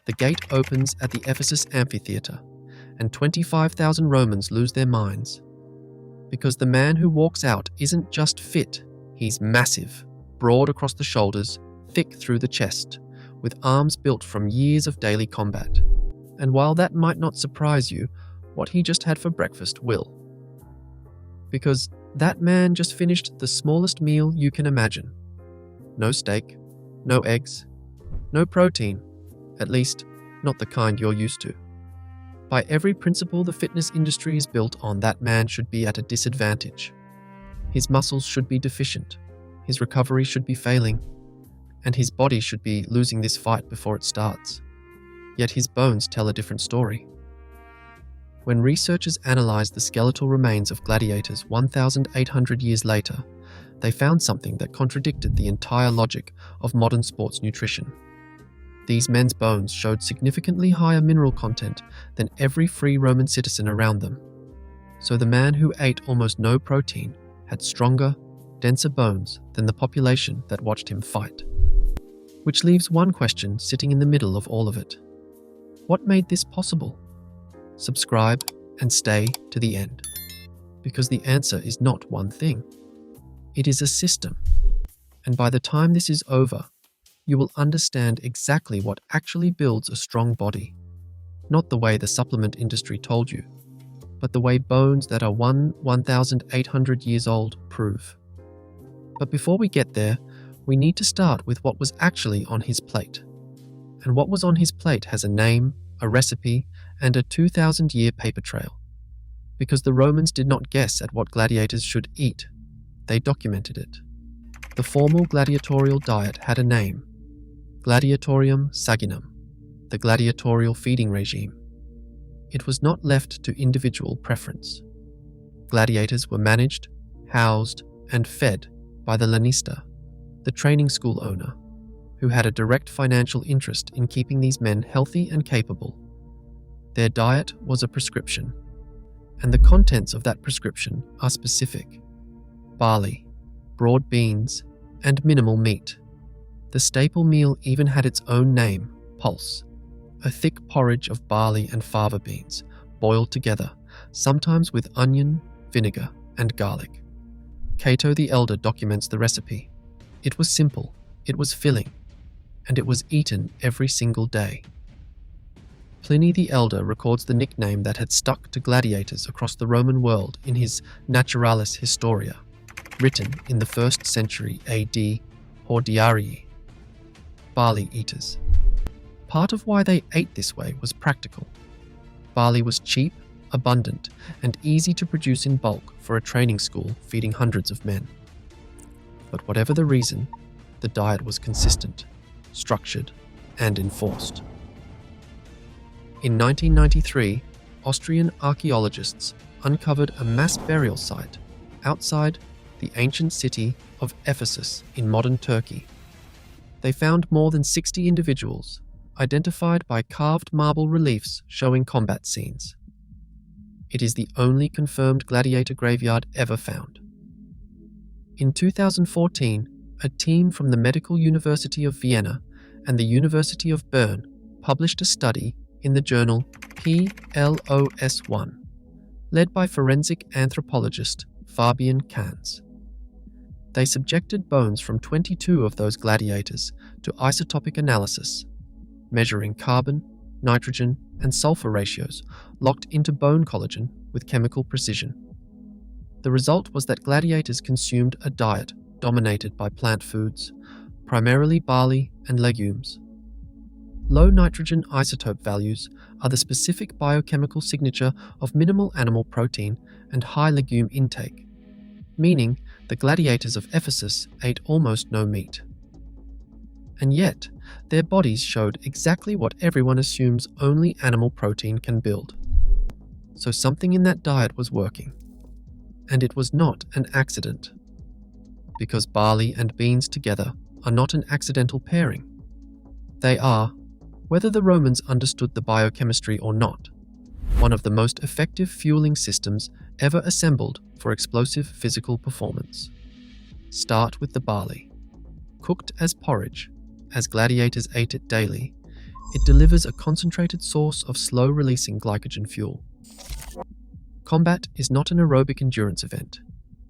the gate opens at the Ephesus amphitheater, and 25,000 Romans lose their minds. Because the man who walks out isn't just fit, he's massive, broad across the shoulders, thick through the chest, with arms built from years of daily combat. And while that might not surprise you, what he just had for breakfast will. Because that man just finished the smallest meal you can imagine. No steak, no eggs, no protein, at least not the kind you're used to. By every principle the fitness industry is built on, that man should be at a disadvantage. His muscles should be deficient, his recovery should be failing, and his body should be losing this fight before it starts. Yet his bones tell a different story. When researchers analyzed the skeletal remains of gladiators 1,800 years later, they found something that contradicted the entire logic of modern sports nutrition. These men's bones showed significantly higher mineral content than every free Roman citizen around them. So the man who ate almost no protein had stronger, denser bones than the population that watched him fight. Which leaves one question sitting in the middle of all of it. What made this possible? Subscribe and stay to the end, because the answer is not one thing. It is a system, and by the time this is over, you will understand exactly what actually builds a strong body. Not the way the supplement industry told you, but the way bones that are 1,800 years old prove. But before we get there, we need to start with what was actually on his plate. And what was on his plate has a name, a recipe, and a 2,000-year paper trail. Because the Romans did not guess at what gladiators should eat, they documented it. The formal gladiatorial diet had a name: gladiatorium saginam, the gladiatorial feeding regime. It was not left to individual preference. Gladiators were managed, housed, and fed by the lanista, the training school owner, who had a direct financial interest in keeping these men healthy and capable. Their diet was a prescription, and the contents of that prescription are specific: barley, broad beans, and minimal meat. The staple meal even had its own name, pulse, a thick porridge of barley and fava beans, boiled together, sometimes with onion, vinegar, and garlic. Cato the Elder documents the recipe. It was simple, it was filling, and it was eaten every single day. Pliny the Elder records the nickname that had stuck to gladiators across the Roman world in his Naturalis Historia, written in the 1st century AD, hordiarii, barley eaters. Part of why they ate this way was practical. Barley was cheap, abundant, and easy to produce in bulk for a training school feeding hundreds of men. But whatever the reason, the diet was consistent, structured, and enforced. In 1993, Austrian archaeologists uncovered a mass burial site outside the ancient city of Ephesus in modern Turkey. They found more than 60 individuals, identified by carved marble reliefs showing combat scenes. It is the only confirmed gladiator graveyard ever found. In 2014, a team from the Medical University of Vienna and the University of Bern published a study in the journal PLOS1, led by forensic anthropologist Fabian Kanz. They subjected bones from 22 of those gladiators to isotopic analysis, measuring carbon, nitrogen, and sulfur ratios locked into bone collagen with chemical precision. The result was that gladiators consumed a diet dominated by plant foods, primarily barley and legumes. Low nitrogen isotope values are the specific biochemical signature of minimal animal protein and high legume intake, meaning the gladiators of Ephesus ate almost no meat. And yet, their bodies showed exactly what everyone assumes only animal protein can build. So something in that diet was working. And it was not an accident. Because barley and beans together are not an accidental pairing. They are, whether the Romans understood the biochemistry or not, one of the most effective fueling systems ever assembled for explosive physical performance. Start with the barley. Cooked as porridge, as gladiators ate it daily, It delivers a concentrated source of slow-releasing glycogen fuel. Combat is not an aerobic endurance event.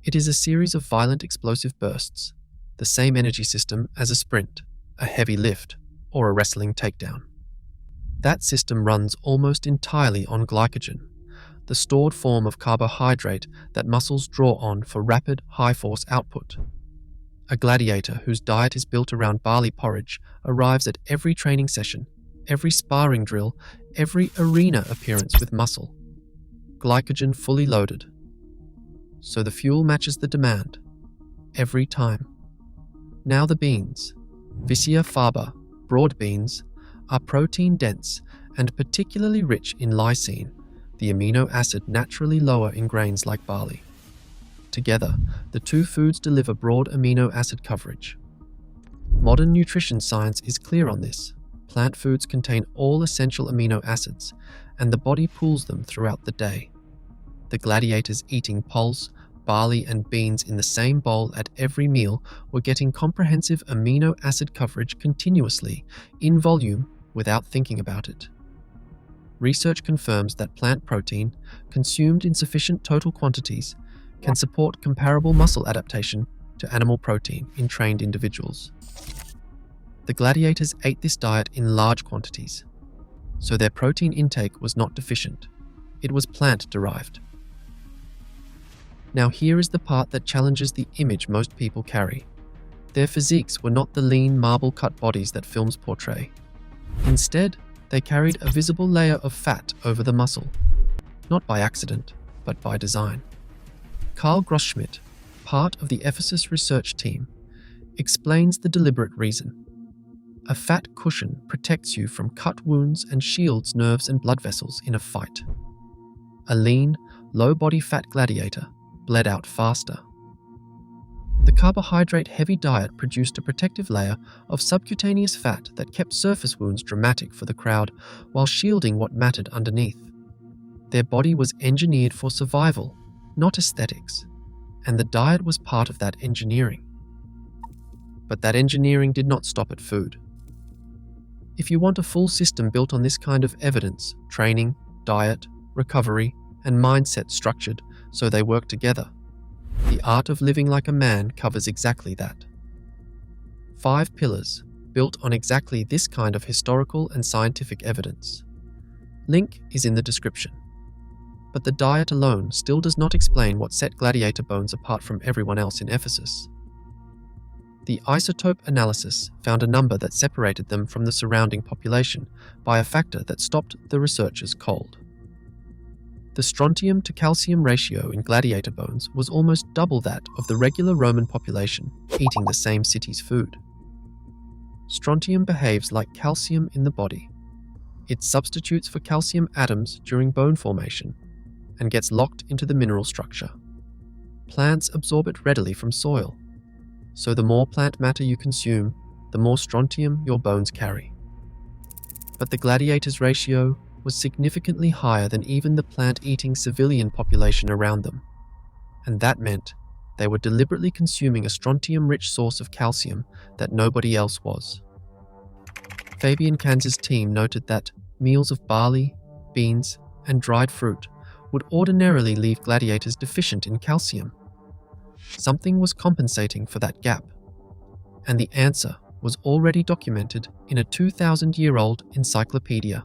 It is a series of violent explosive bursts, the same energy system as a sprint, a heavy lift, or a wrestling takedown. That system runs almost entirely on glycogen, the stored form of carbohydrate that muscles draw on for rapid, high-force output. A gladiator whose diet is built around barley porridge arrives at every training session, every sparring drill, every arena appearance with muscle. Glycogen fully loaded. So the fuel matches the demand, every time. Now the beans, Vicia faba, broad beans, are protein-dense and particularly rich in lysine, the amino acid naturally lower in grains like barley. Together, the two foods deliver broad amino acid coverage. Modern nutrition science is clear on this. Plant foods contain all essential amino acids, and the body pools them throughout the day. The gladiators eating pulse, barley, and beans in the same bowl at every meal were getting comprehensive amino acid coverage continuously, in volume, without thinking about it. Research confirms that plant protein, consumed in sufficient total quantities, can support comparable muscle adaptation to animal protein in trained individuals. The gladiators ate this diet in large quantities, so their protein intake was not deficient. It was plant-derived. Now here is the part that challenges the image most people carry. Their physiques were not the lean, marble-cut bodies that films portray. Instead, they carried a visible layer of fat over the muscle, not by accident, but by design. Carl Grossschmidt, part of the Ephesus research team, explains the deliberate reason. A fat cushion protects you from cut wounds and shields nerves and blood vessels in a fight. A lean, low-body fat gladiator bled out faster. The carbohydrate-heavy diet produced a protective layer of subcutaneous fat that kept surface wounds dramatic for the crowd while shielding what mattered underneath. Their body was engineered for survival, not aesthetics, and the diet was part of that engineering. But that engineering did not stop at food. If you want a full system built on this kind of evidence, training, diet, recovery, and mindset structured so they work together, the art of living like a man covers exactly that. 5 pillars built on exactly this kind of historical and scientific evidence. Link is in the description. But the diet alone still does not explain what set gladiator bones apart from everyone else in Ephesus. The isotope analysis found a number that separated them from the surrounding population by a factor that stopped the researchers cold. The strontium to calcium ratio in gladiator bones was almost double that of the regular Roman population eating the same city's food. Strontium behaves like calcium in the body. It substitutes for calcium atoms during bone formation and gets locked into the mineral structure. Plants absorb it readily from soil, so the more plant matter you consume, the more strontium your bones carry. But the gladiators' ratio was significantly higher than even the plant-eating civilian population around them, and that meant they were deliberately consuming a strontium-rich source of calcium that nobody else was. Fabian Kanz's team noted that meals of barley, beans, and dried fruit would ordinarily leave gladiators deficient in calcium. Something was compensating for that gap, and the answer was already documented in a 2,000-year-old encyclopedia.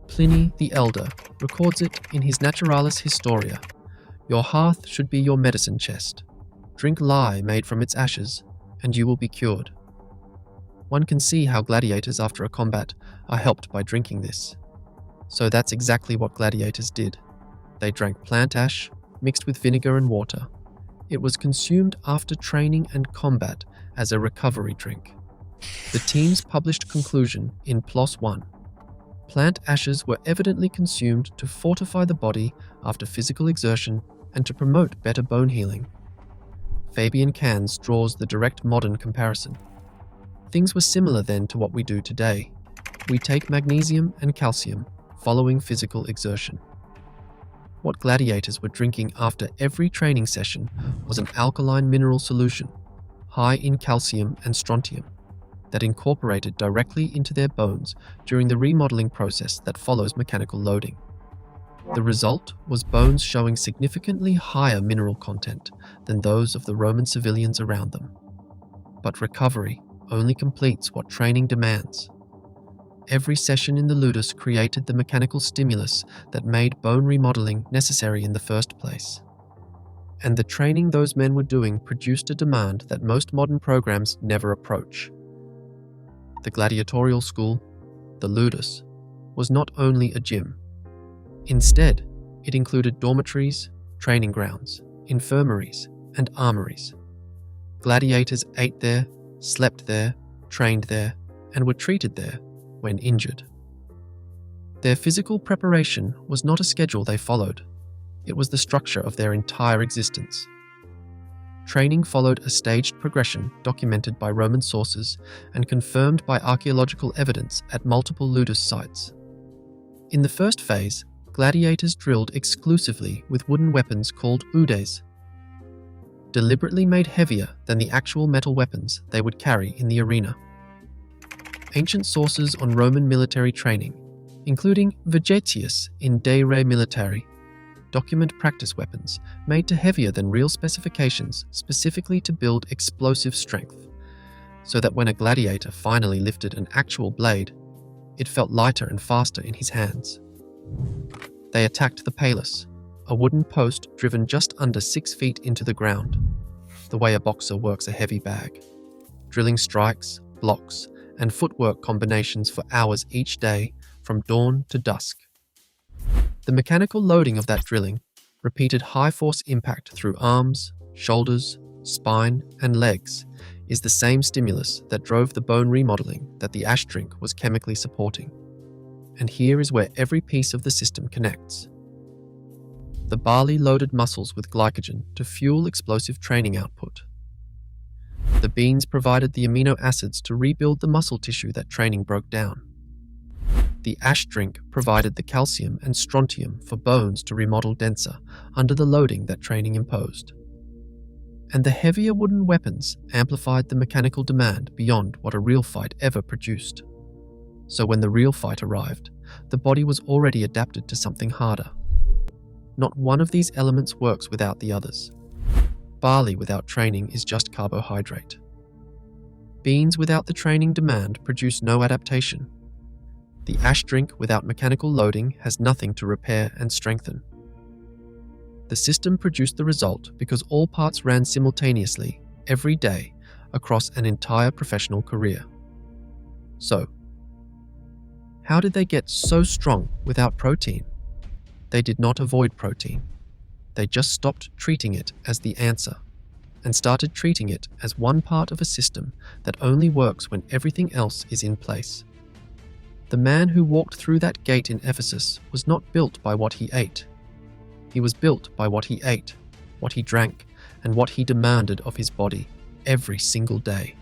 Pliny the Elder records it in his Naturalis Historia. Your hearth should be your medicine chest. Drink lye made from its ashes, and you will be cured. One can see how gladiators after a combat are helped by drinking this. So that's exactly what gladiators did. They drank plant ash, mixed with vinegar and water. It was consumed after training and combat as a recovery drink. The team's published conclusion in PLOS 1. Plant ashes were evidently consumed to fortify the body after physical exertion and to promote better bone healing. Fabian Kanz draws the direct modern comparison. Things were similar then to what we do today. We take magnesium and calcium following physical exertion. What gladiators were drinking after every training session was an alkaline mineral solution, high in calcium and strontium. that incorporated directly into their bones during the remodeling process that follows mechanical loading. The result was bones showing significantly higher mineral content than those of the Roman civilians around them. But recovery only completes what training demands. Every session in the ludus created the mechanical stimulus that made bone remodeling necessary in the first place. And the training those men were doing produced a demand that most modern programs never approach. The gladiatorial school, the ludus, was not only a gym. Instead, it included dormitories, training grounds, infirmaries, and armories. Gladiators ate there, slept there, trained there, and were treated there when injured. Their physical preparation was not a schedule they followed. It was the structure of their entire existence. Training followed a staged progression documented by Roman sources and confirmed by archaeological evidence at multiple ludus sites. In the first phase, gladiators drilled exclusively with wooden weapons called udes, deliberately made heavier than the actual metal weapons they would carry in the arena. Ancient sources on Roman military training, including Vegetius in De Re Militari, document practice weapons made to heavier than real specifications specifically to build explosive strength, so that when a gladiator finally lifted an actual blade, it felt lighter and faster in his hands. They attacked the palus, a wooden post driven just under 6 feet into the ground, the way a boxer works a heavy bag, drilling strikes, blocks, and footwork combinations for hours each day from dawn to dusk. The mechanical loading of that drilling, repeated high-force impact through arms, shoulders, spine, and legs, is the same stimulus that drove the bone remodeling that the ash drink was chemically supporting. And here is where every piece of the system connects. The barley loaded muscles with glycogen to fuel explosive training output. The beans provided the amino acids to rebuild the muscle tissue that training broke down. The ash drink provided the calcium and strontium for bones to remodel denser under the loading that training imposed. And the heavier wooden weapons amplified the mechanical demand beyond what a real fight ever produced. So when the real fight arrived, the body was already adapted to something harder. Not one of these elements works without the others. Barley without training is just carbohydrate. Beans without the training demand produce no adaptation. The ash drink without mechanical loading has nothing to repair and strengthen. The system produced the result because all parts ran simultaneously, every day, across an entire professional career. So, how did they get so strong without protein? They did not avoid protein. They just stopped treating it as the answer and started treating it as one part of a system that only works when everything else is in place. The man who walked through that gate in Ephesus was not built by what he ate. He was built by what he ate, what he drank, and what he demanded of his body every single day,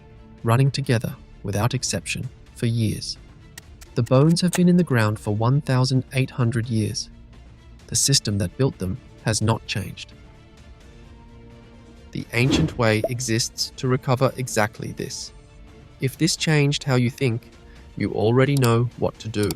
running together, without exception, for years. The bones have been in the ground for 1,800 years. The system that built them has not changed. The ancient way exists to recover exactly this. If this changed how you think, you already know what to do.